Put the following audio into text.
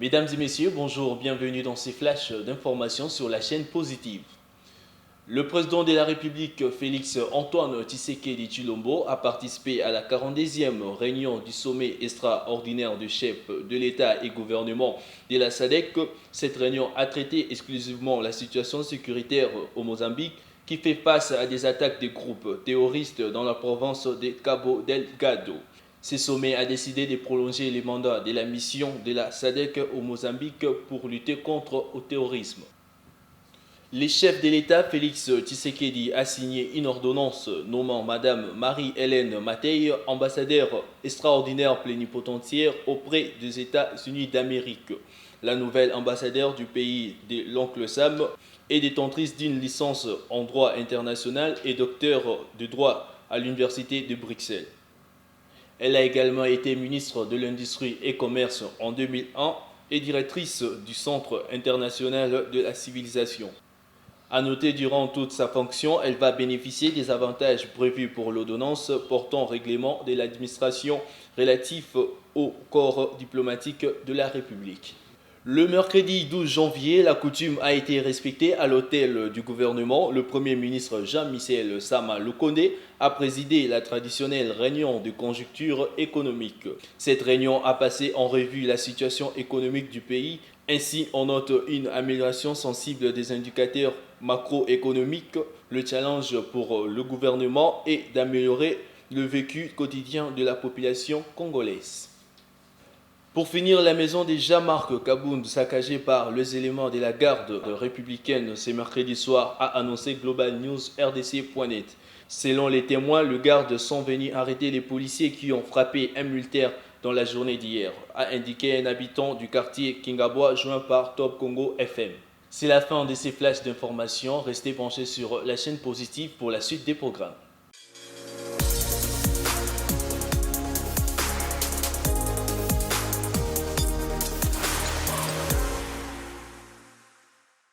Mesdames et messieurs, bonjour, bienvenue dans ces flashs d'informations sur la chaîne Positive. Le président de la République, Félix Antoine Tshisekedi Tshilombo, a participé à la 42e réunion du sommet extraordinaire de chefs de l'État et gouvernement de la SADC. Cette réunion a traité exclusivement la situation sécuritaire au Mozambique, qui fait face à des attaques des groupes terroristes dans la province de Cabo Delgado. Ce sommet a décidé de prolonger les mandats de la mission de la SADC au Mozambique pour lutter contre le terrorisme. Le chef de l'État, Félix Tshisekedi, a signé une ordonnance nommant Madame Marie-Hélène Matei ambassadeur extraordinaire plénipotentiaire auprès des États-Unis d'Amérique. La nouvelle ambassadeur du pays de l'oncle Sam est détentrice d'une licence en droit international et docteur de droit à l'Université de Bruxelles. Elle a également été ministre de l'Industrie et Commerce en 2001 et directrice du Centre international de la civilisation. A noter, durant toute sa fonction, elle va bénéficier des avantages prévus pour l'ordonnance portant règlement de l'administration relatif au corps diplomatique de la République. Le mercredi 12 janvier, la coutume a été respectée à l'hôtel du gouvernement. Le Premier ministre Jean-Michel Sama Lukonde a présidé la traditionnelle réunion de conjoncture économique. Cette réunion a passé en revue la situation économique du pays. Ainsi, on note une amélioration sensible des indicateurs macroéconomiques. Le challenge pour le gouvernement est d'améliorer le vécu quotidien de la population congolaise. Pour finir, la maison de Jean-Marc Kabound, saccagée par les éléments de la garde républicaine ce mercredi soir, a annoncé Global News RDC.net. Selon les témoins, les gardes sont venus arrêter les policiers qui ont frappé un militaire dans la journée d'hier, a indiqué un habitant du quartier Kingabois joint par Top Congo FM. C'est la fin de ces flashs d'informations. Restez branchés sur la chaîne Positive pour la suite des programmes.